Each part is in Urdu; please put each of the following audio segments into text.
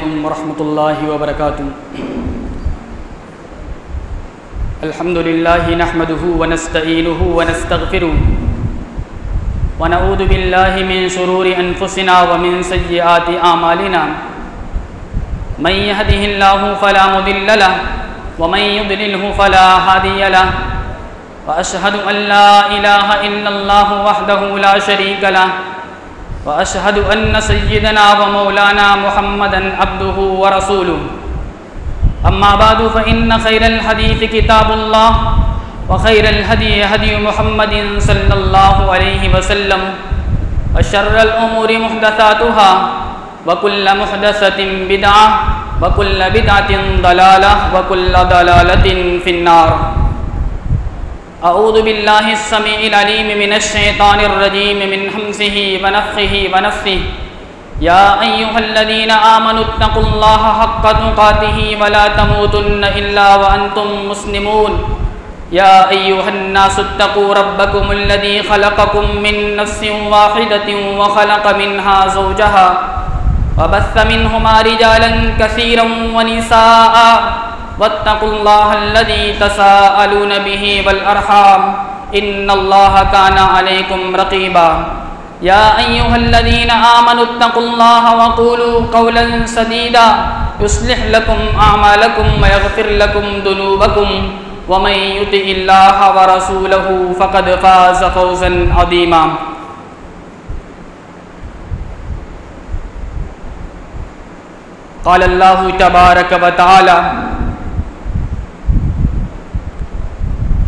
علیکم ورحمۃ اللہ وبرکاتہ۔ الحمد للہ نحمده ونستعینه ونستغفره ونعوذ باللہ من شرور انفسنا ومن سیئات اعمالنا، من يهده اللہ فلا مضل له ومن يضلله فلا هادی له، واشهد ان لا الہ الا اللہ وحدہ لا شریک له، واشهد ان سیدنا ومولانا محمدا عبده ورسوله۔ اما بعد فان خیر الحدیث کتاب اللہ وخیر الهدی هدی محمد صلی اللہ علیہ وسلم، وشر الامور محدثاتها وكل محدثة بدعة وكل بدعة ضلالة وكل ضلالة في النار۔ اعوذ باللہ السمیع العلیم من الشیطان الرجیم من حمزه ونفخه ونفثه۔ یا ایھا الذین آمنوا اتقوا اللہ حق تقاته ولا تموتن الا وانتم مسلمون۔ یا ایھا الناس اتقوا ربکم الذی خلقکم من نفس واحدة وخلق منها زوجها وبث منهما رجالا كثيرا ونساء واتقوا الله الذي تساءلون به والأرحام إن الله كان عليكم رقيبا۔ يا أيها الذين آمنوا اتقوا الله وقولوا قولا سديدا يصلح لكم أعمالكم ويغفر لكم ذنوبكم ومن يطع الله ورسوله فقد فاز فوزا عظيما۔ قال الله تبارك وتعالى: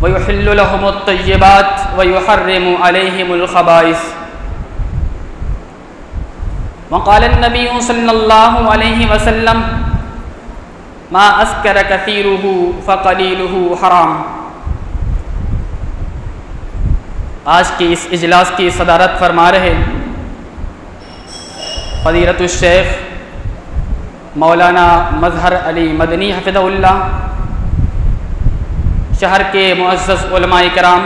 وَيُحِلُّ لَهُمُ الطَّيِّبَاتِ وَيُحَرِّمُ عَلَيْهِمُ الْخَبَائِثَ۔ وقال النبي صلى الله عليه وسلم: ما أسكر كثيره فقليله حرام۔ آج کی اس اجلاس کی صدارت فرما رہے فضیلت الشیخ مولانا مظہر علی مدنی حفظہ اللہ، شہر کے معزز علماء کرام،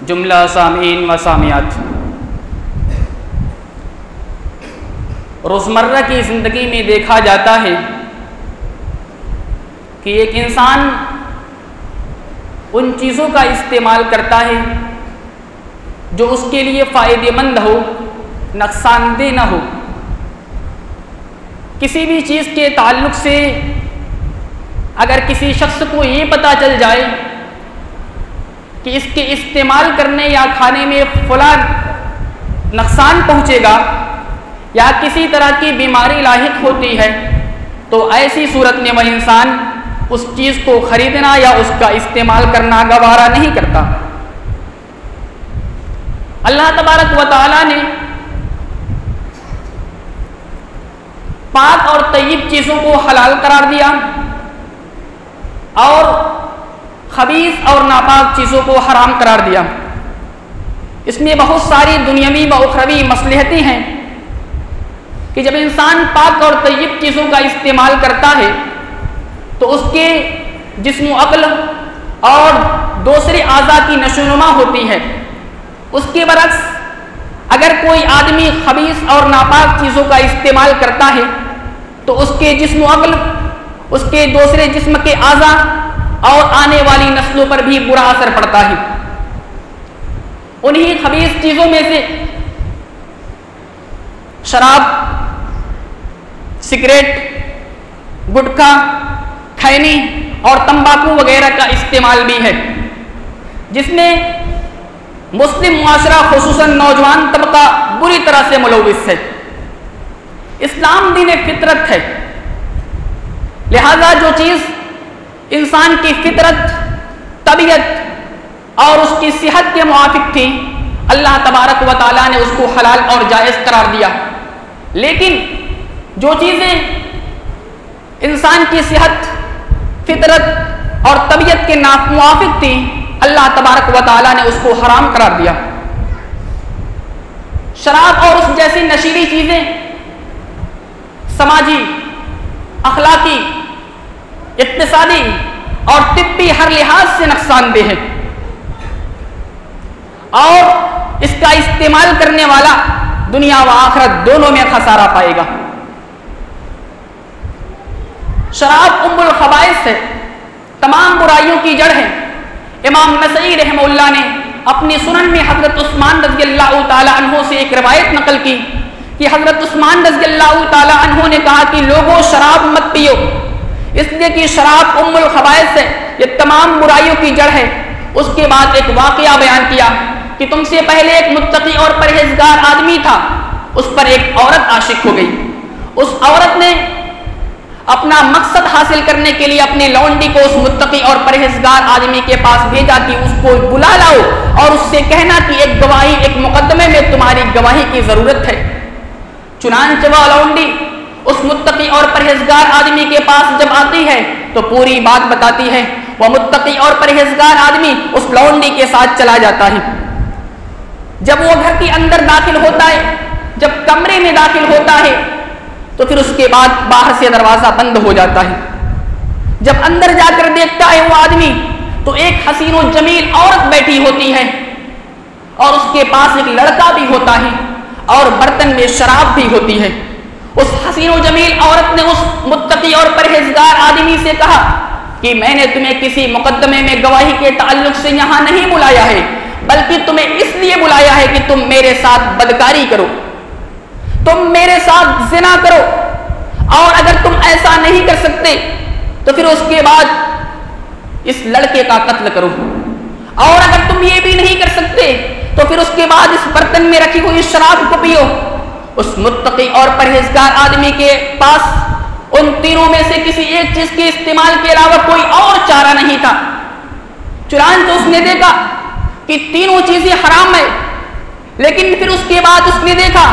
جملہ سامعین و سامعات، روزمرہ کی زندگی میں دیکھا جاتا ہے کہ ایک انسان ان چیزوں کا استعمال کرتا ہے جو اس کے لیے فائدہ مند ہو، نقصان دہ نہ ہو۔ کسی بھی چیز کے تعلق سے اگر کسی شخص کو یہ پتہ چل جائے کہ اس کے استعمال کرنے یا کھانے میں فلاں نقصان پہنچے گا یا کسی طرح کی بیماری لاحق ہوتی ہے، تو ایسی صورت میں وہ انسان اس چیز کو خریدنا یا اس کا استعمال کرنا گوارا نہیں کرتا۔ اللہ تبارک و تعالی نے پاک اور طیب چیزوں کو حلال قرار دیا اور خبیث اور ناپاک چیزوں کو حرام قرار دیا۔ اس میں بہت ساری دنیاوی و اخروی مصلحتیں ہیں کہ جب انسان پاک اور طیب چیزوں کا استعمال کرتا ہے تو اس کے جسم و عقل اور دوسرے اعضاء کی نشوونما ہوتی ہے۔ اس کے برعکس اگر کوئی آدمی خبیث اور ناپاک چیزوں کا استعمال کرتا ہے تو اس کے جسم و عقل، اس کے دوسرے جسم کے اعضاء اور آنے والی نسلوں پر بھی برا اثر پڑتا ہے۔ انہی خبیث چیزوں میں سے شراب، سگریٹ، گٹکا، کھینی اور تمباکو وغیرہ کا استعمال بھی ہے، جس میں مسلم معاشرہ خصوصاً نوجوان طبقہ بری طرح سے ملوث ہے۔ اسلام دین فطرت ہے، لہذا جو چیز انسان کی فطرت، طبیعت اور اس کی صحت کے موافق تھی، اللہ تبارک و تعالیٰ نے اس کو حلال اور جائز قرار دیا۔ لیکن جو چیزیں انسان کی صحت، فطرت اور طبیعت کے موافق تھیں، اللہ تبارک و تعالیٰ نے اس کو حرام قرار دیا۔ شراب اور اس جیسی نشیلی چیزیں سماجی، اخلاقی، اقتصادی اور طبی ہر لحاظ سے نقصان دہ ہے، اور اس کا استعمال کرنے والا دنیا و آخرت دونوں میں خسارہ پائے گا۔ شراب ام الخبائث ہے، تمام برائیوں کی جڑ ہے۔ امام نسائی رحمہ اللہ نے اپنی سنن میں حضرت عثمان رضی اللہ تعالی عنہ سے ایک روایت نقل کی کہ حضرت عثمان رضی اللہ تعالی عنہ نے کہا کہ لوگوں شراب مت پیو، اس لیے کہ شراب ام الخبائث ہے، یہ تمام برائیوں کی جڑ ہے۔ اس کے بعد ایک واقعہ بیان کیا کہ تم سے پہلے ایک متقی اور پرہیزگار آدمی تھا، اس پر ایک عورت عاشق ہو گئی۔ اس عورت نے اپنا مقصد حاصل کرنے کے لیے اپنی لونڈی کو اس متقی اور پرہیزگار آدمی کے پاس بھیجا کہ اس کو بلا لاؤ اور اس سے کہنا کہ ایک گواہی، ایک مقدمے میں تمہاری گواہی کی ضرورت ہے۔ چنانچہ وہ لونڈی اس متقی اور پرہیزگار آدمی کے پاس جب آتی ہے تو پوری بات بتاتی ہے۔ وہ متقی اور پرہیزگار آدمی اس لونڈی کے ساتھ چلا جاتا ہے۔ جب وہ گھر کے اندر داخل ہوتا ہے، جب کمرے میں داخل ہوتا ہے تو پھر اس کے بعد باہر سے دروازہ بند ہو جاتا ہے۔ جب اندر جا کر دیکھتا ہے وہ آدمی تو ایک حسین و جمیل عورت بیٹھی ہوتی ہے اور اس کے پاس ایک لڑکا بھی ہوتا ہے اور برتن میں شراب بھی ہوتی ہے۔ اس حسین و جمیل عورت نے اس متقی اور پرہیزگار آدمی سے کہا کہ میں نے تمہیں کسی مقدمے میں گواہی کے تعلق سے یہاں نہیں بلایا ہے، بلکہ تمہیں اس لیے بلایا ہے کہ تم میرے ساتھ بدکاری کرو، تم میرے ساتھ زنا کرو، اور اگر تم ایسا نہیں کر سکتے تو پھر اس کے بعد اس لڑکے کا قتل کرو، اور اگر تم یہ بھی نہیں کر سکتے تو پھر اس کے بعد اس برتن میں رکھی ہوئی شراب کو پیو۔ اس متقی اور پرہیزگار آدمی کے پاس ان تینوں میں سے کسی ایک چیز کے استعمال کے علاوہ کوئی اور چارہ نہیں تھا۔ چنانچہ اس نے دیکھا کہ تینوں چیزیں حرام ہیں، لیکن پھر اس کے بعد اس نے دیکھا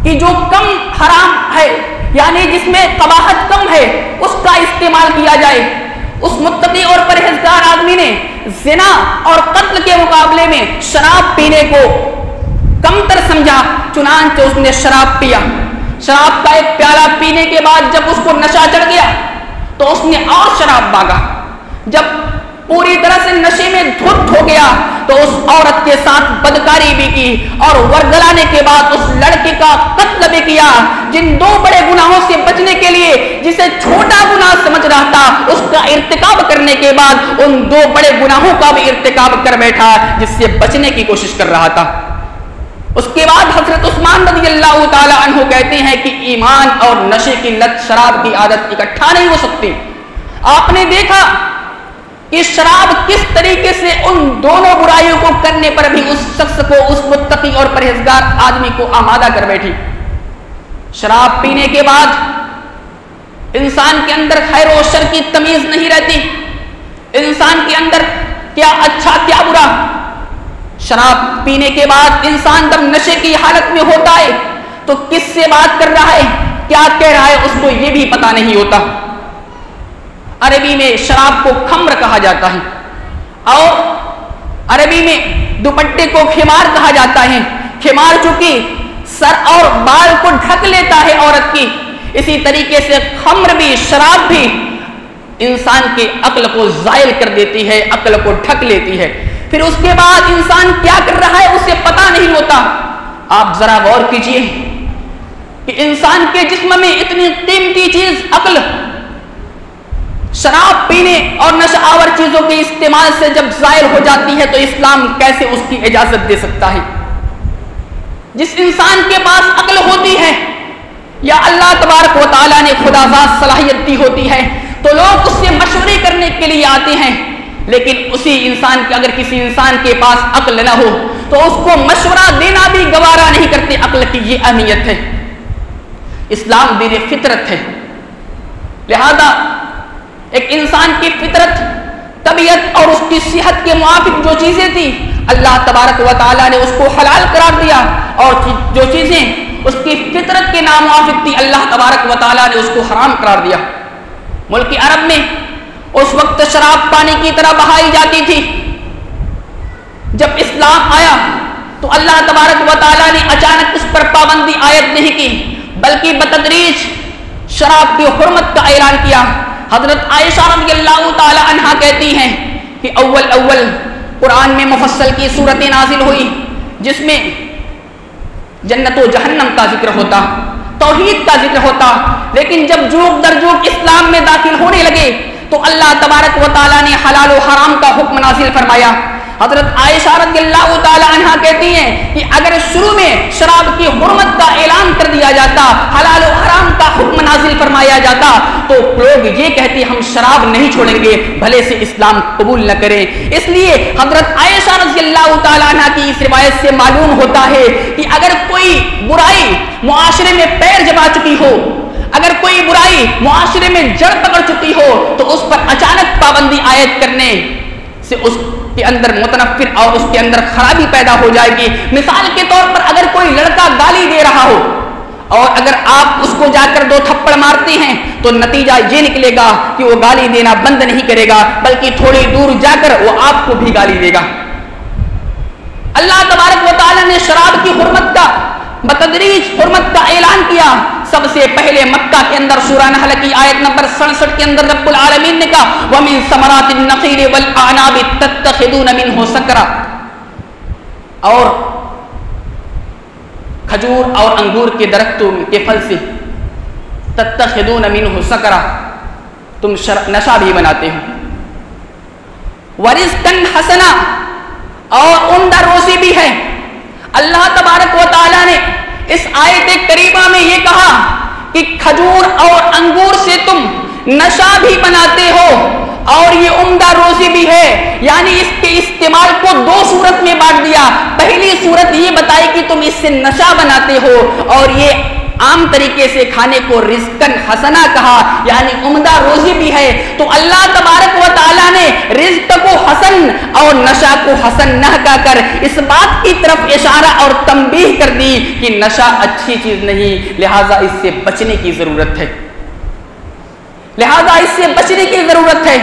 کہ جو کم حرام ہے، یعنی جس میں قباحت کم ہے، اس کا استعمال کیا جائے۔ اس متقی اور پرہیزگار آدمی نے زنا اور قتل کے مقابلے میں شراب پینے کو کم تر سمجھا، چنانچہ اس نے شراب پیا۔ شراب کا ایک پیالہ پینے کے بعد جب اس کو نشہ چڑھ گیا تو اس نے اور شراب مانگا۔ جب پوری طرح سے نشے میں دھت ہو گیا تو اس عورت کے ساتھ بدکاری بھی کی اور ورگلانے کے بعد اس لڑکے کا قتل بھی کیا۔ جن دو بڑے گناہوں سے بچنے کے لیے جسے چھوٹا گناہ سمجھ رہا تھا، اس کا ارتکاب کرنے کے بعد ان دو بڑے گناہوں کا بھی ارتکاب کر بیٹھا جس سے بچنے کی کوشش کر رہا تھا۔ اس کے بعد حضرت عثمان رضی اللہ تعالی عنہ کہتے ہیں کہ ایمان اور نشے کی لت، شراب کی عادت اکٹھا نہیں ہو سکتی۔ آپ نے دیکھا کہ شراب کس طریقے سے ان دونوں برائیوں کو کرنے پر بھی اس شخص کو، اس متقی اور پرہیزگار آدمی کو آمادہ کر بیٹھی۔ شراب پینے کے بعد انسان کے اندر خیر و شر کی تمیز نہیں رہتی، انسان کے اندر کیا اچھا کیا برا۔ شراب پینے کے بعد انسان جب نشے کی حالت میں ہوتا ہے تو کس سے بات کر رہا ہے، کیا کہہ رہا ہے، اس کو یہ بھی پتا نہیں ہوتا۔ عربی میں شراب کو خمر کہا جاتا ہے اور عربی میں دوپٹے کو خمار کہا جاتا ہے۔ خمار چونکہ سر اور بال کو ڈھک لیتا ہے عورت کی، اسی طریقے سے خمر بھی، شراب بھی انسان کی عقل کو زائل کر دیتی ہے، عقل کو ڈھک لیتی ہے۔ پھر اس کے بعد انسان کیا کر رہا ہے اسے پتا نہیں ہوتا۔ آپ ذرا غور کیجئے کہ انسان کے جسم میں اتنی قیمتی چیز عقل، شراب پینے اور نشہ آور چیزوں کے استعمال سے جب زائل ہو جاتی ہے تو اسلام کیسے اس کی اجازت دے سکتا ہے؟ جس انسان کے پاس عقل ہوتی ہے یا اللہ تبارک و تعالیٰ نے خدا ذات صلاحیت دی ہوتی ہے تو لوگ اس سے مشورے کرنے کے لیے آتے ہیں، لیکن اسی انسان کے، اگر کسی انسان کے پاس عقل نہ ہو تو اس کو مشورہ دینا بھی گوارا نہیں کرتے۔ عقل کی یہ اہمیت ہے۔ اسلام دین فطرت ہے، لہذا ایک انسان کی فطرت، طبیعت اور اس کی صحت کے موافق جو چیزیں تھیں اللہ تبارک و تعالیٰ نے اس کو حلال قرار دیا، اور جو چیزیں اس کی فطرت کے ناموافق تھی اللہ تبارک و تعالیٰ نے اس کو حرام قرار دیا۔ ملک عرب میں اس وقت شراب پانی کی طرح بہائی جاتی تھی۔ جب اسلام آیا تو اللہ تبارک و تعالیٰ نے اچانک اس پر پابندی عائد نہیں کی، بلکہ بتدریج شراب کی حرمت کا اعلان کیا۔ حضرت عائشہ رضی اللہ تعالی عنہا کہتی ہیں کہ اول قرآن میں مفصل کی صورتیں نازل ہوئی جس میں جنت و جہنم کا ذکر ہوتا، توحید کا ذکر ہوتا، لیکن جب جوک در جوک اسلام میں داخل ہونے لگے تو اللہ تبارک و تعالیٰ نے حلال و حرام کا حکم نازل فرمایا۔ حضرت عائشہ رضی اللہ تعالی عنہا کہتی ہیں کہ اگر شروع میں شراب کی حرمت کا اعلان کر دیا جاتا، حلال و حرام کا حکم نازل فرمایا جاتا، تو لوگ یہ کہتے ہم شراب نہیں چھوڑیں گے بھلے سے اسلام قبول نہ کریں۔ اس لیے حضرت عائشہ رضی اللہ تعالی عنہا کی اس روایت سے معلوم ہوتا ہے کہ اگر کوئی برائی معاشرے میں پیر جما چکی ہو، اگر کوئی برائی معاشرے میں جڑ پکڑ چکی ہو، تو اس پر اچانک پابندی عائد کرنے سے اس کے اندر متنفر اور اس کے اندر خرابی پیدا ہو جائے گی۔ مثال کے طور پر اگر کوئی لڑکا گالی دے رہا ہو اور اگر آپ اس کو جا کر 2 تھپڑ مارتے ہیں تو نتیجہ یہ نکلے گا کہ وہ گالی دینا بند نہیں کرے گا، بلکہ تھوڑی دور جا کر وہ آپ کو بھی گالی دے گا۔ اللہ تبارک و تعالی نے شراب کی حرمت کا بتدریج حرمت کا اعلان کیا۔ سب سے پہلے مکہ کے اندر سورہ نحل کی آیت نمبر 67 کے اندر رب العالمین نے کہا وَمِن ثَمَرَاتِ النَّخِيلِ وَالْأَعْنَابِ تَتَّخِذُونَ مِنْهُ سَكْرًا، اور کھجور اور انگور کے درختوں کے پھل سے تَتَّخِذُونَ مِنْهُ سَكْرًا، تم نشہ بھی بناتے ہو، وَرِزْقًا حَسَنًا، اور عمدہ روزی بھی ہے۔ اللہ تبارک و تعالی نے اس آیت کریمہ میں یہ کہا کہ کھجور اور انگور سے تم نشہ بھی بناتے ہو اور یہ عمدہ روزی بھی ہے، یعنی اس کے استعمال کو 2 صورت میں بانٹ دیا۔ پہلی صورت یہ بتائی کہ تم اس سے نشہ بناتے ہو، اور یہ عام طریقے سے کھانے کو رزقن حسنا کہا، یعنی عمدہ روزی بھی ہے۔ تو اللہ تبارک و تعالیٰ نے رزق کو حسن اور نشہ کو حسن نہ کہا کر اس بات کی طرف اشارہ اور تنبیہ کر دی کہ نشہ اچھی چیز نہیں، لہٰذا اس سے بچنے کی ضرورت ہے، لہٰذا اس سے بچنے کی ضرورت ہے۔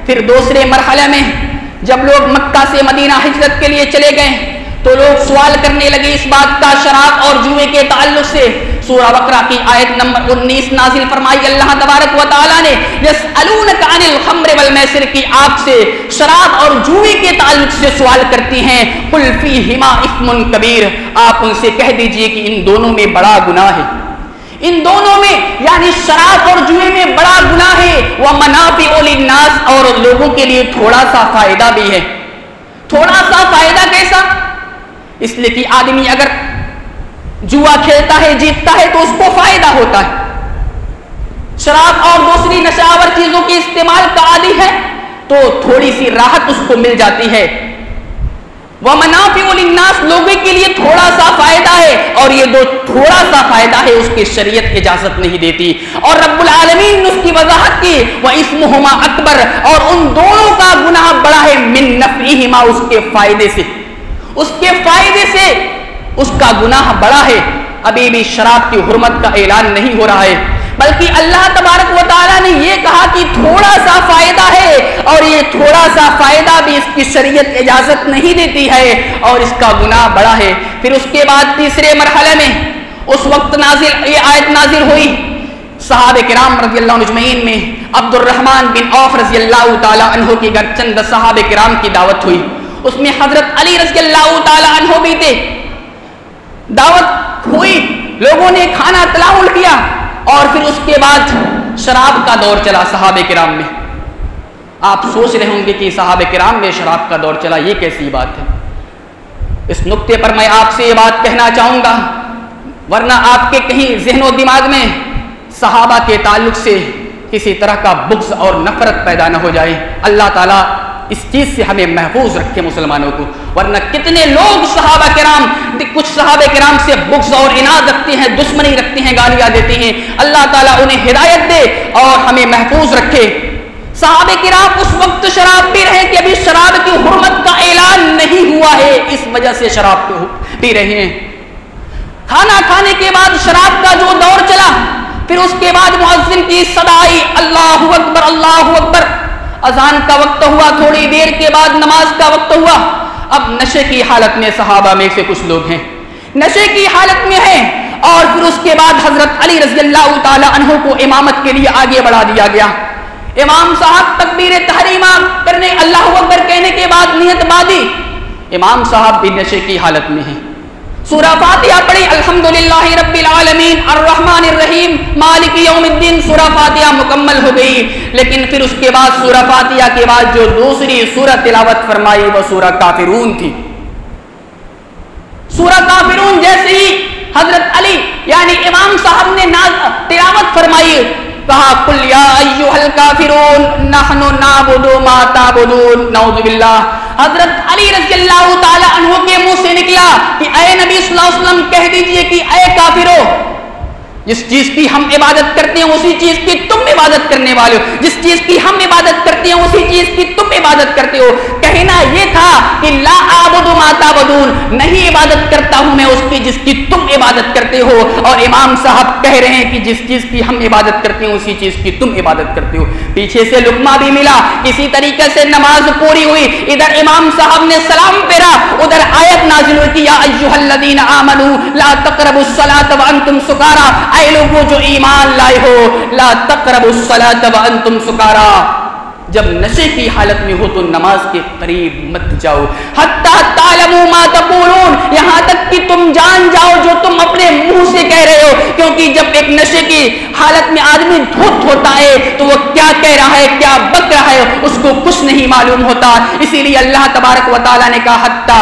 پھر دوسرے مرحلے میں جب لوگ مکہ سے مدینہ ہجرت کے لیے چلے گئے تو لوگ سوال کرنے لگے اس بات کا شراب اور جوئے کے تعلق سے۔ سورہ بقرہ کی آیت نمبر 19 نازل فرمائی اللہ تبارک و تعالیٰ نے یسألونک عن الخمر والمیسر کی آپ سے شراب اور جوئے کے تعلق سے سوال کرتی ہیں، قل فیہما اثم کبیر، آپ ان سے کہہ دیجئے کہ ان دونوں میں بڑا گناہ ہے، ان دونوں میں یعنی شراب اور جوئے میں بڑا گناہ ہے، ومنافع للناس، اور لوگوں کے لیے تھوڑا سا فائدہ بھی ہے۔ تھوڑا سا فائدہ کیسا؟ اس لیے کہ آدمی اگر جوا کھیلتا ہے جیتتا ہے تو اس کو فائدہ ہوتا ہے، شراب اور دوسری نشاور چیزوں کے استعمال کا عادی ہے تو تھوڑی سی راحت اس کو مل جاتی ہے۔ وَمَنَافِعُ لِلنَّاسِ، لوگوں کے لیے تھوڑا سا فائدہ ہے، اور یہ دو تھوڑا سا فائدہ ہے اس کی شریعت اجازت نہیں دیتی، اور رب العالمین نے اس کی وضاحت کی وَإِثْمُهُمَا أَكْبَرُ، اور ان دونوں کا گناہ بڑا ہے مِن نَفْعِهِمَا، اس کے فائدے سے، اس کے فائدے سے اس کا گناہ بڑا ہے۔ ابھی بھی شراب کی حرمت کا اعلان نہیں ہو رہا ہے، بلکہ اللہ تبارک و تعالیٰ نے یہ کہا کہ تھوڑا سا فائدہ ہے، اور یہ تھوڑا سا فائدہ بھی اس کی شریعت اجازت نہیں دیتی ہے، اور اس کا گناہ بڑا ہے۔ پھر اس کے بعد تیسرے مرحلے میں اس وقت یہ آیت نازل ہوئی، صحابہ کرام رضی اللہ عنہ اجمعین میں عبد الرحمن بن عوف رضی اللہ تعالی عنہ کے گھر چند صحابہ کرام کی دعوت ہوئی، اس میں حضرت علی رضی اللہ تعالی عنہ بھی تھے۔ دعوت ہوئی، لوگوں نے کھانا تناول کیا، اور پھر اس کے بعد شراب کا دور چلا صحابہ کرام میں۔ آپ سوچ رہے ہوں گے کہ صحابہ کرام میں شراب کا دور چلا، یہ کیسی بات ہے؟ اس نقطے پر میں آپ سے یہ بات کہنا چاہوں گا، ورنہ آپ کے کہیں ذہن و دماغ میں صحابہ کے تعلق سے کسی طرح کا بغض اور نفرت پیدا نہ ہو جائے۔ اللہ تعالیٰ اس چیز سے ہمیں محفوظ رکھے مسلمانوں کو، ورنہ کتنے لوگ صحابہ کرام، کچھ صحابہ کرام سے بغض اور عناد رکھتے ہیں، دشمنی رکھتے ہیں، گالیاں دیتے ہیں۔ اللہ تعالیٰ انہیں ہدایت دے اور ہمیں محفوظ رکھے۔ صحابہ کرام اس وقت شراب پی رہے کہ ابھی شراب کی حرمت کا اعلان نہیں ہوا ہے، اس وجہ سے شراب پی رہے ہیں۔ کھانا کھانے کے بعد شراب کا جو دور چلا، پھر اس کے بعد مؤذن کی صدا آئی، اللہ اکبر اللہ اکبر، اذان کا وقت ہوا، تھوڑی دیر کے بعد نماز کا وقت ہوا۔ اب نشے کی حالت میں صحابہ میں سے کچھ لوگ ہیں، نشے کی حالت میں ہیں، اور پھر اس کے بعد حضرت علی رضی اللہ تعالی عنہ کو امامت کے لیے آگے بڑھا دیا گیا۔ امام صاحب تکبیر تحریمہ کرنے، اللہ اکبر کہنے کے بعد نیت باندھی، امام صاحب بھی نشے کی حالت میں ہیں۔ سورہ فاتحہ پڑھی الحمدللہ رب العالمین الرحمن الرحیم مالک یوم الدین، سورہ فاتحہ مکمل ہو گئی. لیکن پھر اس کے بعد سورہ فاتحہ کے بعد جو دوسری سورہ تلاوت فرمائی وہ سورہ کافرون تھی. سورہ کافرون جیسے ہی حضرت علی یعنی امام صاحب نے تلاوت فرمائی، کہا قل یا ایھا الکافرون نحن نعبد ما تعبدون. نعوذ باللہ. حضرت علی رضی اللہ تعالی عنہ کے منہ سے نکلا کہ اے نبی صلی اللہ علیہ وسلم کہہ دیجئے کہ اے کافرو، جس چیز کی ہم عبادت کرتے ہیں اسی چیز کی تم عبادت کرنے والے ہو، جس چیز کی ہم عبادت کرتے ہیں اسی چیز کی تم عبادت کرتے ہو. کہنا یہ تھا کہ لا اعبد ما تعبدون، نہیں عبادت کرتا ہوں میں اس کی جس کی تم عبادت کرتے ہو. اور امام صاحب کہہ رہے ہیں کہ جس چیز کی ہم عبادت کرتے ہیں اسی چیز کی تم عبادت کرتے ہو. پیچھے سے لقمہ بھی ملا، اسی طریقے سے نماز پوری ہوئی. ادھر امام صاحب نے سلام پھیرا، ادھر آیت نازل ہوئی کہ یا ایھا الذین آمنوا لا تقربوا الصلاۃ وانتم سکارا، اے لوگوں جو ایمان لائے ہو لا تقربوا الصلاۃ وانتم سکارا، جب نشے کی حالت میں ہو تو نماز کے قریب مت جاؤ. حتی تعلموا ما تقولون، یہاں تک کہ تم جان جاؤ جو تم اپنے منہ سے کہہ رہے ہو. کیونکہ جب ایک نشے کی حالت میں آدمی دھت ہوتا ہے تو وہ کیا کہہ رہا ہے کیا بک رہا ہے اس کو کچھ نہیں معلوم ہوتا. اسی لیے اللہ تبارک و تعالیٰ نے کہا حتی،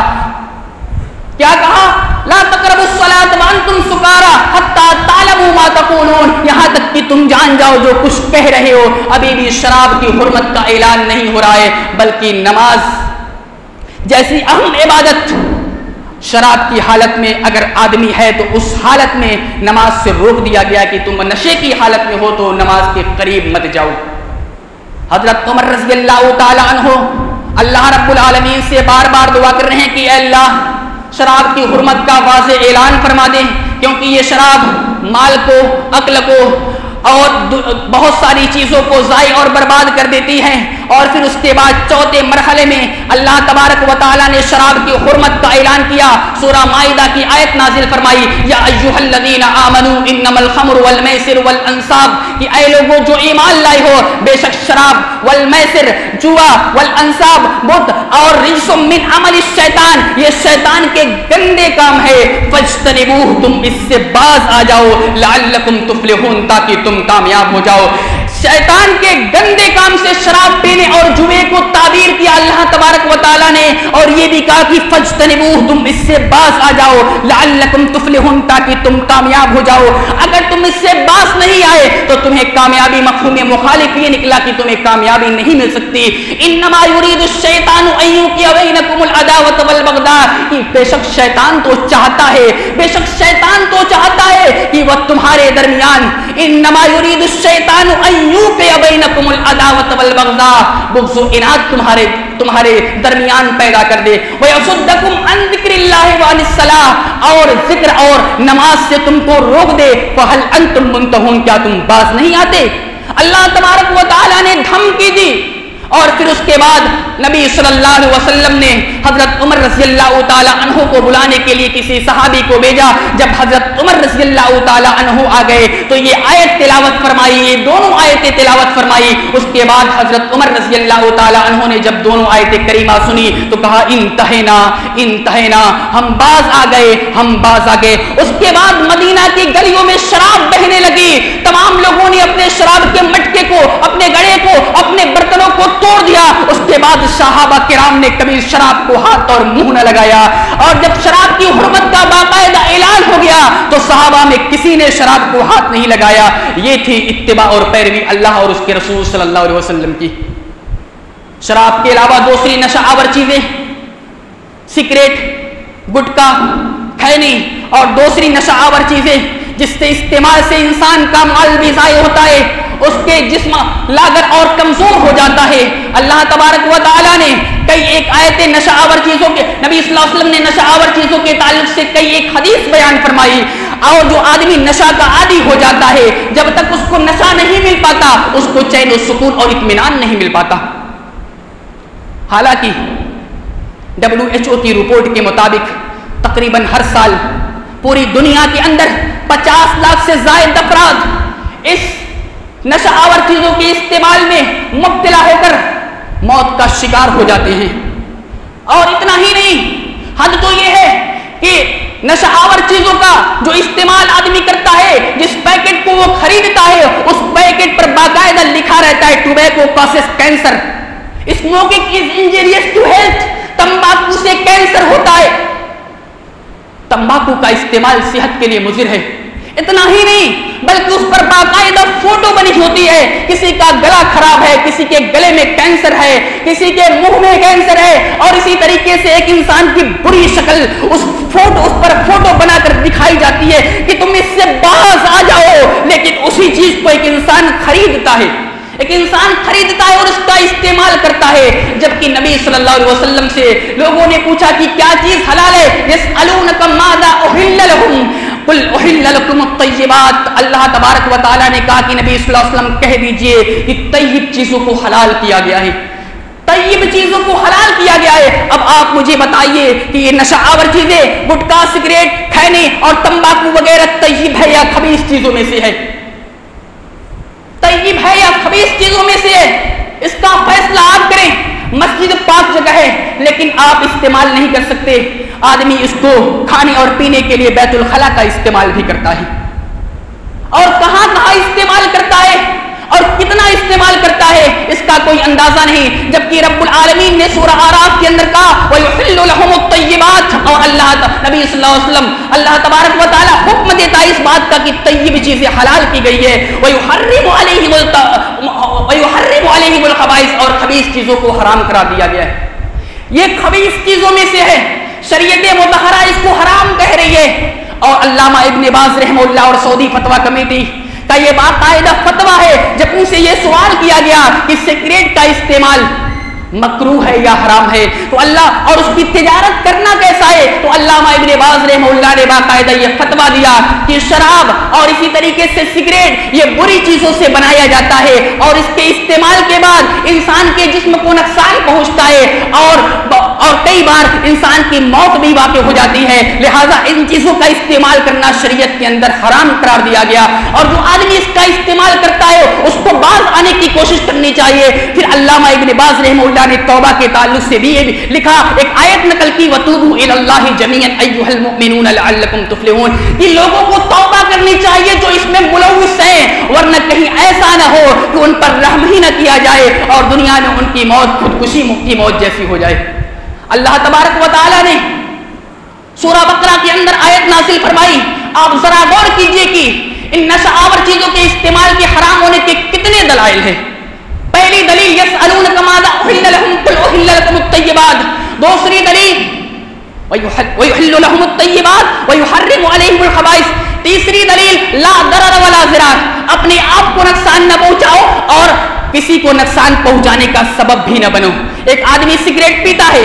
کیا کہا؟ لا تقربوا الصلاۃ وانتم سکارا حتی تعلموا ما تقولون، یہاں تک کہ تم جان جاؤ جو کچھ کہہ رہے ہو. ابھی بھی شراب کی حرمت کا اعلان نہیں ہو رہا ہے، بلکہ نماز جیسی اہم عبادت شراب کی حالت میں اگر آدمی ہے تو اس حالت میں نماز سے روک دیا گیا کہ تم نشے کی حالت میں ہو تو نماز کے قریب مت جاؤ. حضرت عمر رضی اللہ تعالی عنہ اللہ رب العالمین سے بار بار دعا کر رہے ہیں کہ اے اللہ شراب کی حرمت کا واضح اعلان فرما دیں، کیونکہ یہ شراب مال کو، عقل کو اور بہت ساری چیزوں کو ضائع اور برباد کر دیتی ہے. اور پھر اس کے بعد چوتھے مرحلے میں اللہ تبارک و تعالیٰ نے شراب کی حرمت کا اعلان کیا. سورہ مائدہ کی آیت نازل فرمائی یا ایھا الذین آمنوا انما الخمر والمیسر والانصاب، کہ اے لوگوں جو ایمان لائے ہو بے شک شراب والمیسر جوا والانصاب بت اور رجس من عمل الشیطان یہ شیطان کے گندے کام ہے، فاجتنبوہ تم اس سے باز آ جاؤ لعلکم تفلحون تاکہ تم کامیاب ہو جاؤ. شیطان کے گندے کام سے شراب پینے اور جوے کو تعبیر کیا اللہ تبارک و تعالیٰ نے، اور یہ بھی کہا کہ فاجتنبوہ تم اس سے باز آ جاؤ لعلکم تفلحون تاکہ تم کامیاب ہو جاؤ. اگر تم اس سے باز نہیں آئے تو تمہیں کامیابی مفہوم مخالف یہ نکلا کہ تمہیں کامیابی نہیں مل سکتی. انما یرید الشیطان ان یوقع بینکم العداوۃ والبغضاء، کہ بے شک شیطان تو چاہتا ہے، بے شک شیطان تو چاہتا ہے کہ وہ تمہارے درمیان انما یرید الشیطان ان یوقع بینکم العداوۃ والبغضاء بغض و عناد تمہارے درمیان پیدا کر دے. ویصدکم عن ذکر اللہ وعن الصلاۃ، اور ذکر اور نماز سے تم کو روک دے. فہل انتم منتہون، کیا تم باز نہیں آتے؟ اللہ تبارک و تعالیٰ نے دھمکی دی. اور پھر اس کے بعد نبی صلی اللہ علیہ وسلم نے حضرت عمر رضی اللہ تعالی عنہ کو بلانے کے لیے کسی صحابی کو بھیجا. جب حضرت عمر رضی اللہ تعالی عنہ آ گئے تو یہ آیت تلاوت فرمائی، یہ دونوں آیتیں تلاوت فرمائی. اس کے بعد حضرت عمر رضی اللہ تعالی عنہ نے جب دونوں آیتیں کریمہ سنی تو کہا انتہینا انتہینا، ہم باز آ گئے، ہم باز آ گئے. اس کے بعد مدینہ کی گلیوں میں شراب بہنے لگی. تمام لوگوں نے اپنے شراب کے مٹکے کو، اپنے گڑے کو، اپنے برتنوں کو توڑ دیا. اس کے بعد صحابہ کرام نے کبھی شراب کو ہاتھ اور منہ نہ لگایا. اور جب شراب کی حرمت کا باقاعدہ اعلان ہو گیا تو صحابہ میں کسی نے شراب کو ہاتھ نہیں لگایا. یہ تھی اتباع اور پیروی اللہ اور اس کے رسول صلی اللہ علیہ وسلم کی. شراب کے علاوہ دوسری نشہ آور چیزیں سگریٹ، گٹکا، کھینی اور دوسری نشہ آور چیزیں جس سے استعمال سے انسان کا مال بھی ضائع ہوتا ہے، اس کے جسم لاغر اور کمزور ہو جاتا ہے. اللہ تبارک و تعالیٰ نے کئی ایک آیتیں نشہ آور چیزوں کے، نبی صلی اللہ علیہ وسلم نے نشہ آور چیزوں کے تعلق سے کئی ایک حدیث بیان فرمائی. اور جو آدمی نشہ کا عادی ہو جاتا ہے جب تک اس کو نشہ نہیں مل پاتا اس کو چین و سکون اور اطمینان نہیں مل پاتا. حالانکہ WHO کی رپورٹ کے مطابق تقریباً ہر سال پوری دنیا کے اندر 50 لاکھ سے زائد افراد اس نشہ آور چیزوں کے استعمال میں مبتلا ہو کر موت کا شکار ہو جاتے ہیں. اور اتنا ہی نہیں، حد تو یہ ہے کہ نشہ آور چیزوں کا جو استعمال آدمی کرتا ہے، جس پیکٹ کو وہ خریدتا ہے اس پیکٹ پر باقاعدہ لکھا رہتا ہے tobacco causes cancer, smoking is injurious to health, تمباکو سے کینسر ہوتا ہے، تمباکو کا استعمال صحت کے لیے مضر ہے۔ اتنا ہی نہیں بلکہ اس پر باقاعدہ فوٹو بنی ہوتی ہے، کسی کا گلا خراب ہے، کسی کے گلے میں کینسر ہے، کسی کے منہ میں کینسر ہے، اور اسی طریقے سے ایک انسان کی بری شکل اس پر فوٹو بنا کر دکھائی جاتی ہے کہ تم اس سے باز آ جاؤ، لیکن اسی چیز کو ایک انسان خریدتا ہے، ایک انسان خریدتا ہے اور اس کا استعمال کرتا ہے۔ جبکہ نبی صلی اللہ علیہ وسلم سے لوگوں نے پوچھا کہ کیا چیز حلال ہے، یسألونک ماذا احل لہم قل احل لکم الطیبات، اللہ تبارک و تعالیٰ نے کہا کہ نبی صلی اللہ علیہ وسلم کہہ دیجئے کہ طیب چیزوں کو حلال کیا گیا ہے، طیب چیزوں کو حلال کیا گیا ہے۔ اب آپ مجھے بتائیے کہ یہ نشہ آور چیزیں گٹکا، سگریٹ، کھینے اور تمباکو وغیرہ طیب ہے یا خبیث چیزوں میں سے ہے؟ طیب ہے یا خبیث چیزوں میں سے ہے؟ اس کا فیصلہ آپ کریں۔ مسجد پاک جگہ ہے لیکن آپ استعمال نہیں کر سکتے، آدمی اس کو کھانے اور پینے کے لیے بیت الخلا کا استعمال بھی کرتا ہے، اور کہاں کہاں استعمال کرتا ہے اور کتنا استعمال کرتا ہے اس کا کوئی اندازہ نہیں۔ جبکہ رب العالمین نے سورہ اعراف کے اندر کہا وَيُحِلُّ لَهُمُ الطَّيِّبَاتِ، اور نبی صلی اللہ علیہ وسلم اللہ تبارک و تعالیٰ حکم دیتا ہے اس بات کا کہ طیب چیزیں حلال کی گئی ہے، وَيُحَرِّمُ عَلَيْهِمُ الْخَبَائِثَ، اور خبیث چیزوں کو حرام کرا دیا گیا ہے۔ یہ خبیث چیزوں میں سے ہے، شریعت مطہرہ اس کو حرام کہہ رہی ہے، اور علامہ ابن باز رحمہ اللہ اور سعودی فتویٰ کمیٹی کا یہ باقاعدہ فتویٰ ہے۔ جب ان سے یہ سوال کیا گیا کہ سگریٹ کا استعمال مکروہ ہے یا حرام ہے تو اللہ، اور اس کی تجارت کرنا کیسا ہے، تو علامہ ابن باز رحمہ اللہ نے باقاعدہ یہ فتویٰ دیا کہ شراب اور اسی طریقے سے سگریٹ یہ بری چیزوں سے بنایا جاتا ہے، اور اس کے استعمال کے بعد انسان کے جسم کو نقصان پہنچتا ہے، اور کئی بار انسان کی موت بھی واقع ہو جاتی ہے، لہذا ان چیزوں کا استعمال کرنا شریعت کے اندر حرام قرار دیا گیا، اور جو آدمی اس کا استعمال کرتا ہے اس کو باز آنے کی کوشش کرنی چاہیے۔ پھر علامہ ابن باز رحمہ اللہ نے توبہ کے تعلق سے بھی یہ لکھا، ایک آیت نقل کی وَتُوبُوا إِلَى اللَّهِ جَمِيعًا أَيُّهَا الْمُؤْمِنُونَ لَعَلَّكُمْ تُفْلِحُونَ، کہ لوگوں کو توبہ کرنی چاہیے جو اس میں ملوث ہیں، ورنہ کہیں ایسا نہ ہو کہ ان پر رحم ہی نہ کیا جائے اور دنیا میں ان کی موت خودکشی کی موت جیسی ہو جائے۔ اللہ تبارک و تعالیٰ نے سورہ بقرہ کے اندر آیت نازل فرمائی، آپ ذرا غور کیجئے کہ ان نشہ آور چیزوں کے استعمال کے حرام ہونے کے کتنے دلائل ہیں۔ پہلی دلیل یسألونک ماذا احل لہم قل احل لکم الطیبات، دوسری دلیل ویحل لہم الطیبات ویحرم علیہم الخبائث، تیسری دلیل لا ضرر ولا ضرار، اپنے آپ کو نقصان نہ پہنچاؤ اور کسی کو نقصان پہنچانے کا سبب بھی نہ بنو۔ ایک آدمی سگریٹ پیتا ہے،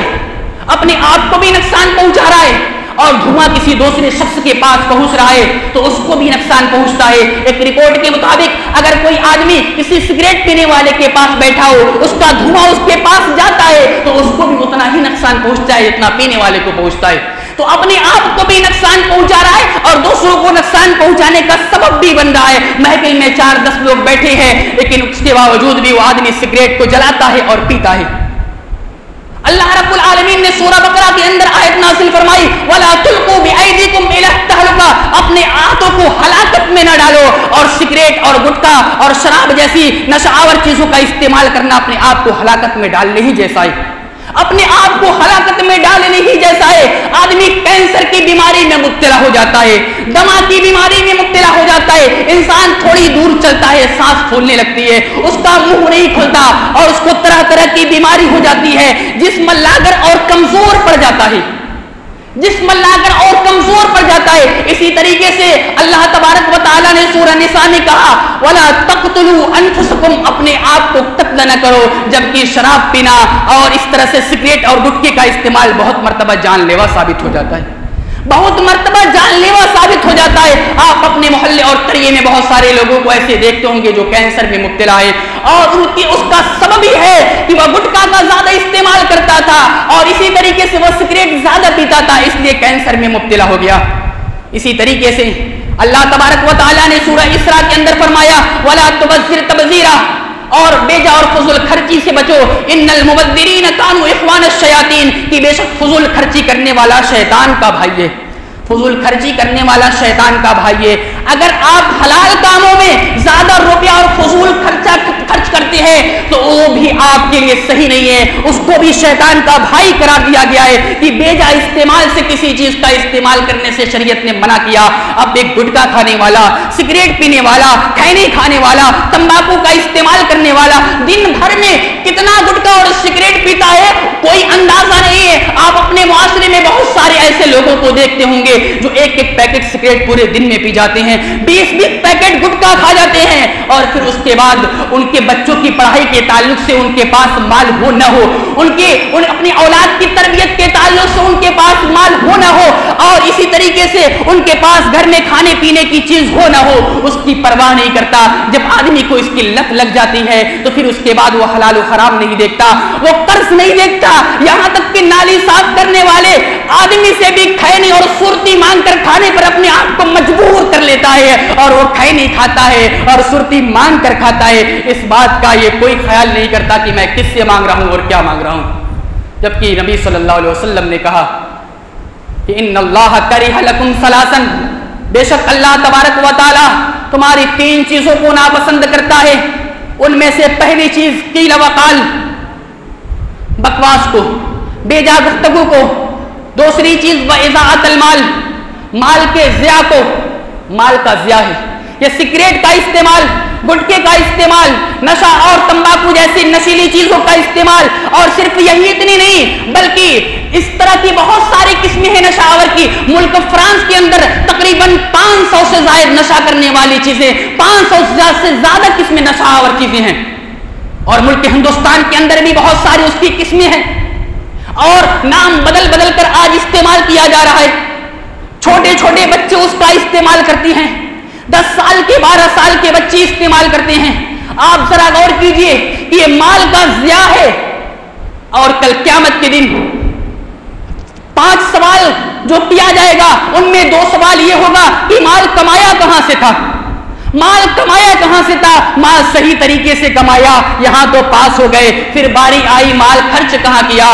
اپنے آپ کو بھی نقصان پہنچا رہا ہے، اور دھواں کسی دوسرے شخص کے پاس پہنچ رہا ہے تو اس کو بھی نقصان پہنچتا ہے۔ ایک رپورٹ کے مطابق اگر کوئی آدمی کسی سگریٹ پینے والے کے پاس بیٹھا ہو، اس کا دھواں اس کے پاس جاتا ہے تو اس کو بھی اتنا ہی نقصان پہنچتا ہے جتنا پینے والے کو پہنچتا ہے۔ تو اپنے آپ کو بھی نقصان پہنچا رہا ہے اور دوسروں کو نقصان پہنچانے کا سبب بھی بن رہا ہے۔ محفل میں 4-10 لوگ بیٹھے ہیں لیکن اس کے باوجود بھی وہ آدمی سگریٹ کو جلاتا ہے اور پیتا ہے۔ اللہ رب العالمین نے سورہ بقرہ کے اندر آیت نازل فرمائی وَلَا تُلْقُوا بِأَيْدِيكُمْ إِلَى التَّهْلُكَةِ، اپنے ہاتھوں کو ہلاکت میں نہ ڈالو، اور سگریٹ اور گٹکا اور شراب جیسی نشہ آور چیزوں کا استعمال کرنا اپنے آپ کو ہلاکت میں ڈالنے ہی جیسا ہے، اپنے آپ کو ہلاکت میں ڈالنے ہی جیسا ہے۔ آدمی کینسر کی بیماری میں مبتلا ہو جاتا ہے، دما کی بیماری میں مبتلا ہو جاتا ہے، انسان تھوڑی دور چلتا ہے سانس پھولنے لگتی ہے، اس کا منہ نہیں کھلتا اور اس کو طرح طرح کی بیماری ہو جاتی ہے، جسم لاغر اور کمزور پڑ جاتا ہے، جسم لاغر اور کمزور پڑ جاتا ہے۔ اسی طریقے سے اللہ تبارک و تعالیٰ نے سورہ نساء میں کہا وَلَا تَقْتُلُوا أَنفُسَكُمْ، اپنے آپ کو قتل نہ کرو، جبکہ شراب پینا اور اس طرح سے سگریٹ اور گٹکے کا استعمال بہت مرتبہ جان لیوا ثابت ہو جاتا ہے، بہت مرتبہ جان لیوا ثابت ہو جاتا ہے۔ آپ اپنے محلے اور قریے میں بہت سارے لوگوں کو ایسے دیکھتے ہوں گے جو کینسر میں مبتلا ہے، اور اس کا سبب ہی ہے کہ وہ گٹکا کا زیادہ استعمال کرتا تھا اور اسی طریقے سے وہ سگریٹ زیادہ پیتا تھا، اس لیے کینسر میں مبتلا ہو گیا۔ اسی طریقے سے اللہ تبارک و تعالیٰ نے سورہ اسراء کے اندر فرمایا وَلَا تُبَذِّرْ تَبْذِيرًا، اور بیجا اور فضول خرچی سے بچو، ان المبذرین کانوا اخوان الشیاطین، کہ بے شک فضول خرچی کرنے والا شیطان کا بھائی ہے۔ فضول خرچی کرنے والا شیطان کا بھائی ہے. اگر آپ حلال کاموں میں زیادہ روپیہ اور فضول خرچ کرتے ہیں تو وہ بھی آپ کے لیے صحیح نہیں ہے, اس کو بھی شیطان کا بھائی قرار دیا گیا ہے کہ بیجا استعمال سے کسی چیز کا استعمال کرنے سے شریعت نے منع کیا. اب ایک گٹکا کھانے والا, سگریٹ پینے والا, کھینے کھانے والا, تمباکو کا استعمال کرنے والا دن بھر میں کتنا گٹکا اور سگریٹ پیتا ہے کوئی اندازہ نہیں ہے. آپ اپنے معاشرے میں بہت سارے ایسے لوگوں کو دیکھتے ہوں گے جو ایک ایک پیکٹ سگریٹ پورے دن میں پی جاتے ہیں, 20-20 پیکٹ گٹکا کھا جاتے ہیں, اور پھر اس کے بعد ان کے بچوں کی پڑھائی کے تعلق سے ان کے پاس مال ہو نہ ہو, اپنی اولاد کی تربیت کے تعلق سے ان کے پاس مال ہو نہ ہو, اور اسی طریقے سے ان کے پاس گھر میں کھانے پینے کی چیز ہو نہ ہو, اس کی پرواہ نہیں کرتا. جب آدمی کو اس کی لت لگ جاتی ہے تو پھر اس کے بعد وہ حلال و حرام نہیں دیکھتا, وہ قرض نہیں دیکھتا, یہاں تک کہ نالی صاف کرنے والے آدمی سے بھی کھینے اور سرتی مانگ کر کھانے پر اپنے آپ کو مجبور کر لیتا ہے, اور وہ کھینے کھاتا ہے اور سرتی مانگ کر کھاتا ہے. اس بات کا یہ کوئی خیال نہیں کرتا کہ میں کس سے مانگ رہا ہوں اور کیا مانگ رہا ہوں. جبکہ نبی صلی اللہ علیہ وسلم نے کہا کہ ان اللہ کرہ لکم ثلاثا, بے شک اللہ تبارک و تعالی تمہاری 3 چیزوں کو ناپسند کرتا ہے. ان میں سے پہلی چیز قیل وقال, بکواس کو, بے جا گفتگو کو. دوسری چیز وَإِضَاعَةَ الْمَالِ, مال کے ضیاع کو, مال کا ضیاع ہے یہ سگریٹ کا استعمال, گٹکے کا استعمال, نشہ اور تمباکو جیسی نشیلی چیزوں کا استعمال. اور صرف یہی اتنی نہیں بلکہ اس طرح کی بہت ساری قسمیں ہیں نشہ آور کی. ملک فرانس کے اندر تقریباً 500 سے زائد نشہ کرنے والی چیزیں, 500 سے زیادہ قسمیں نشہ آور چیزیں ہیں, اور ملک ہندوستان کے اندر بھی بہت ساری اس کی قسمیں ہیں, اور نام بدل بدل کر آج استعمال کیا جا رہا ہے. چھوٹے چھوٹے بچے اس کا استعمال کرتی ہیں, 10 سال کے 12 سال کے بچے استعمال کرتے ہیں. آپ ذرا غور کیجئے کہ یہ مال کا ضیاع ہے. اور کل قیامت کے دن 5 سوال جو کیا جائے گا ان میں 2 سوال یہ ہوگا کہ مال کمایا کہاں سے تھا, مال کمایا کہاں سے تھا, مال صحیح طریقے سے کمایا, یہاں تو پاس ہو گئے, پھر باری آئی مال خرچ کہاں کیا,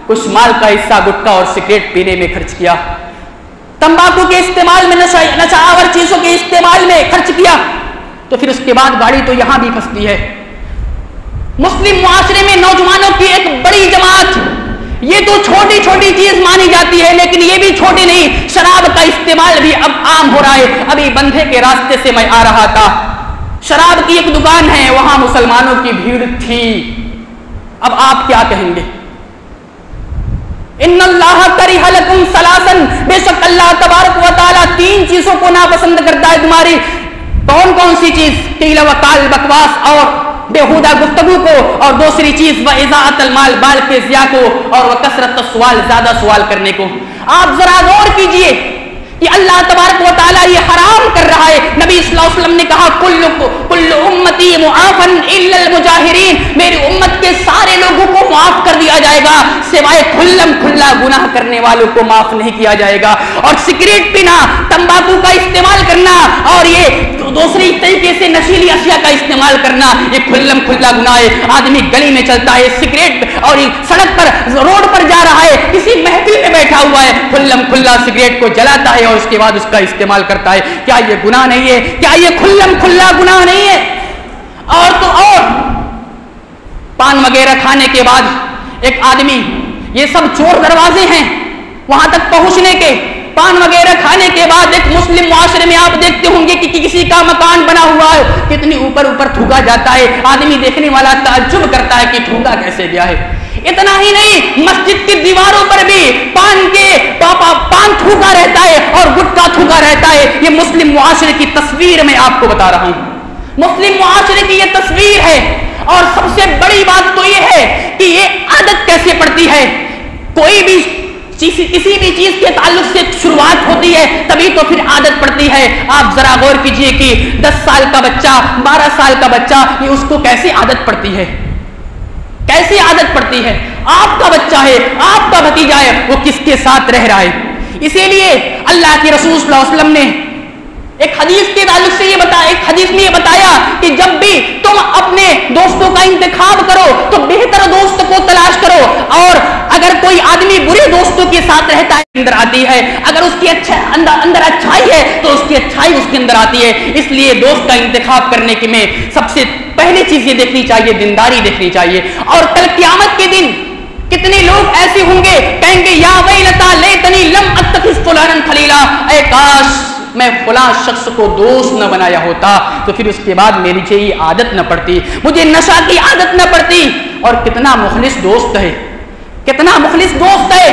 کچھ مال کا حصہ گٹکا اور سگریٹ پینے میں خرچ کیا, تمباکو کے استعمال میں, نشہ آور چیزوں کے استعمال میں خرچ کیا, تو پھر اس کے بعد گاڑی تو یہاں بھی پھنستی ہے. مسلم معاشرے میں نوجوانوں کی ایک بڑی جماعت یہ تو چھوٹی چھوٹی چیز مانی جاتی ہے, لیکن یہ بھی چھوٹی نہیں, شراب کا استعمال بھی اب عام ہو رہا ہے. ابھی بندھے کے راستے سے میں آ رہا تھا, شراب کی ایک دکان ہے, وہاں مسلمانوں کی بھیڑ تھی. اب آپ کیا کہیں گے؟ ان اللہ کرہ لکم ثلاثا, بے شک اللہ تبارک و تعالی 3 چیزوں کو ناپسند کرتا ہے تمہاری. کون سی چیز؟ قیل وقال, بکواس اور بےہودہ گفتگو کو, اور دوسری چیز وَإِضَاعَةَ الْمَالِ, مال کے ضیاع کو, اور وَكَثْرَةَ السُّؤَالِ, زیادہ سوال کرنے کو. آپ ذرا غور کیجئے کہ اللہ تبارک و تعالی یہ حرام کر رہا ہے. نبی صلی اللہ علیہ وسلم نے کہا کل امتی معافن الا المجاہرین, میری امت کے سارے لوگوں کو معاف کر دیا جائے گا سوائے کھلم کھلا گناہ کرنے والوں کو معاف نہیں کیا جائے گا. اور سگریٹ پینا, تمباکو کا استعمال کرنا, اور یہ دوسری طریقے سے نشیلی اشیاء کا استعمال کرنا, یہ کھلم کھلا گناہ ہے. آدمی گلی میں چلتا ہے سگریٹ, اور سڑک پر روڈ پر جا رہا ہے, کسی محفل میں بیٹھا ہوا ہے, کھلم کھلا سگریٹ کو جلاتا ہے اور اس کے بعد اس کا استعمال کرتا ہے. کیا یہ گناہ نہیں ہے؟ کیا یہ کھلم کھلا گناہ نہیں ہے؟ اور تو اور پان وغیرہ کھانے کے بعد ایک آدمی, یہ سب چور دروازے ہیں وہاں تک پہنچنے کے. پان وغیرہ کھانے کے بعد ایک مسلم معاشرے میں آپ دیکھتے ہوں گے کہ کسی کا مکان بنا ہوا ہے, کتنی اوپر تھوکا جاتا ہے, آدمی دیکھنے والا تعجب کرتا ہے کہ تھوکا کیسے گیا ہے. اتنا ہی نہیں, مسجد کی دیواروں پر بھی پان تھوکا رہتا ہے اور گٹکا تھوکا رہتا ہے. یہ مسلم معاشرے کی تصویر میں آپ کو بتا رہا ہوں, مسلم معاشرے کی یہ تصویر ہے. اور سب سے بڑی بات تو یہ ہے کہ یہ عادت کیسے پڑتی ہے. کوئی بھی کسی بھی چیز کے تعلق سے شروعات ہوتی ہے تبھی تو پھر عادت پڑتی ہے. آپ ذرا غور کیجئے کہ 10 سال کا بچہ, 12 سال کا بچہ, یہ اس کو کیسی عادت پڑتی ہے, کیسی عادت پڑتی ہے. آپ کا بچہ ہے, آپ کا بھتیجا ہے, وہ کس کے ساتھ رہ رہا ہے. اسی لیے اللہ کے رسول صلی اللہ علیہ وسلم نے ایک حدیث کے تعلق سے ایک حدیث میں یہ بتایا کہ جب بھی تم اپنے دوستوں کا انتخاب کرو تو بہتر دوست کو تلاش کرو، اور اگر کوئی آدمی برے دوستوں کے ساتھ رہتا ہے اندر آتی ہے، اگر اس کی اندر اچھائی ہے تو اس کی اچھائی اس کے اندر آتی ہے۔ اس لیے دوست کا انتخاب کرنے کے میں سب سے پہلی چیز یہ دیکھنی چاہیے، دینداری دیکھنی چاہیے۔ اور کل قیامت کے دن کتنے لوگ ایسے ہوں گے کہیں گے یا ویلتا لیتنی لم اتخذ فلانا خلیلا، اے کاش میں فلاں شخص کو دوست نہ بنایا ہوتا، تو پھر اس کے بعد میری یہ عادت نہ پڑتی، مجھے نشہ کی عادت نہ پڑتی۔ اور کتنا مخلص دوست ہے، کتنا مخلص دوست ہے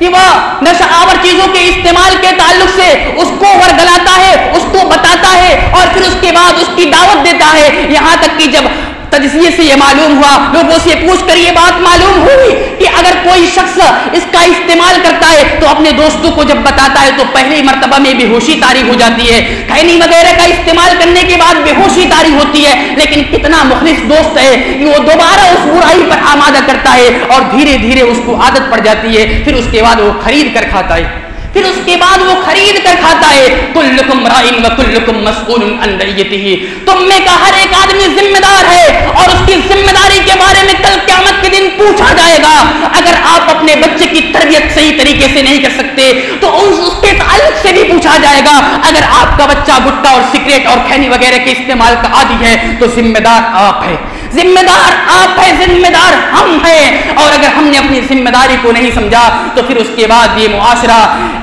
کہ وہ نشہ آور چیزوں کے استعمال کے تعلق سے اس کو ورگلاتا ہے، اس کو بتاتا ہے، اور پھر اس کے بعد اس کی دعوت دیتا ہے۔ یہاں تک کہ جب تجزیے سے یہ معلوم ہوا، لوگوں سے پوچھ کر یہ بات معلوم ہوئی کہ اگر کوئی شخص اس کا استعمال کرتا ہے تو اپنے دوستوں کو جب بتاتا ہے تو پہلی مرتبہ میں بے ہوشی طاری ہو جاتی ہے، کھینی وغیرہ کا استعمال کرنے کے بعد بے ہوشی طاری ہوتی ہے، لیکن کتنا مخلص دوست ہے کہ وہ دوبارہ اس برائی پر آمادہ کرتا ہے اور دھیرے دھیرے اس کو عادت پڑ جاتی ہے، پھر اس کے بعد وہ خرید کر کھاتا ہے، پھر اس کے بعد وہ خرید کر کھاتا ہے۔ کلکم رائن وکلکم مسئول عن رعیتہ، تم میں کا ہر ایک آدمی ذمہ دار ہے اور اس کی ذمہ داری کے بارے میں کل قیامت کے دن پوچھا جائے گا۔ اگر آپ اپنے بچے کی تربیت صحیح طریقے سے نہیں کر سکتے تو اس کے تعلق سے بھی پوچھا جائے گا۔ اگر آپ کا بچہ گٹکا اور سگریٹ اور کھینی وغیرہ کے استعمال کا عادی ہے تو ذمہ دار آپ ہے، ذمہ دار آپ ہے، ذمہ دار ہم ہیں۔ اور اگر ہم نے اپنی ذمہ داری کو نہیں سمجھا تو پھر اس کے بعد یہ معاشرہ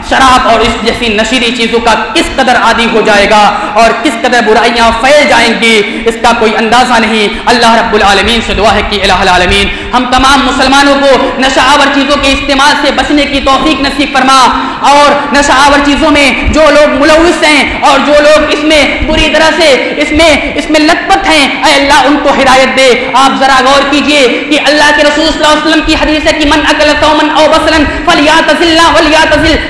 شراب اور اس جیسی نشیلی چیزوں کا کس قدر عادی ہو جائے گا اور کس قدر برائیاں پھیل جائیں گی، اس کا کوئی اندازہ نہیں۔ اللہ رب العالمین سے دعا ہے کہ الہ العالمین ہم تمام مسلمانوں کو نشہ آور چیزوں کے استعمال سے بچنے کی توفیق نصیب فرما، اور نشہ آور چیزوں میں جو لوگ ملوث ہیں اور جو لوگ اس میں بری طرح سے اس میں لت پت ہیں، اے اللہ ان کو ہدایت دے۔ آپ ذرا غور کیجئے کہ اللہ کے رسول صلی اللہ علیہ وسلم کی حدیث ہے کہ من اکل ثوما او بصلا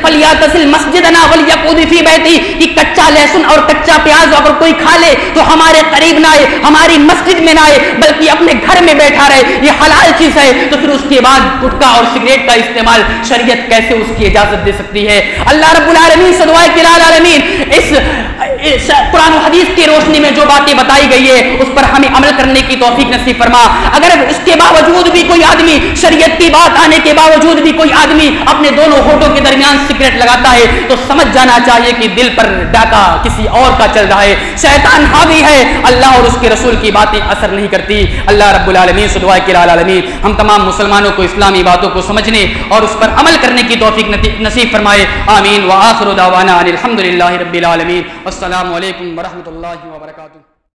فلیعتزل مسجدنا ولیقعد فی بیتی، کہ کچا لہسن اور کچا پیاز اگر کوئی کھا لے تو ہمارے قریب نہ آئے، ہماری مسجد میں نہ آئے، بلکہ اپنے گھر میں بیٹھا رہے، یہ حلال چیز ہے۔ تو پھر اس کے بعد گٹکا اور سگریٹ کا استعمال شریعت کیسے اس کی اجازت دے سکتی ہے؟ اللہ رب العالمین سے دعا ہے کہ الہ العالمین اس قرآن و حدیث کی روشنی میں جو باتیں بتائی گئی ہے اس پر ہمیں عمل کرنے کی توفیق نصیب فرما۔ اگر اس کے باوجود بھی کوئی آدمی، شریعت کی بات آنے کے باوجود بھی کوئی آدمی اپنے دونوں ہونٹوں کے درمیان سگریٹ لگاتا ہے تو سمجھ جانا چاہیے کہ دل پر ڈاکہ کسی اور کا چل رہا ہے، شیطان حاوی ہے، اللہ اور اس کے رسول کی باتیں اثر نہیں کرتی۔ اللہ رب العالمین سے دعا ہے کہ العالمین ہم تمام مسلمانوں کو اسلامی باتوں کو سمجھنے اور اس پر عمل کرنے کی توفیق نصیب فرمائے، آمین۔ وآخر دعوانا ان الحمد للہ رب العالمین، السلام علیکم ورحمۃ اللہ وبرکاتہ۔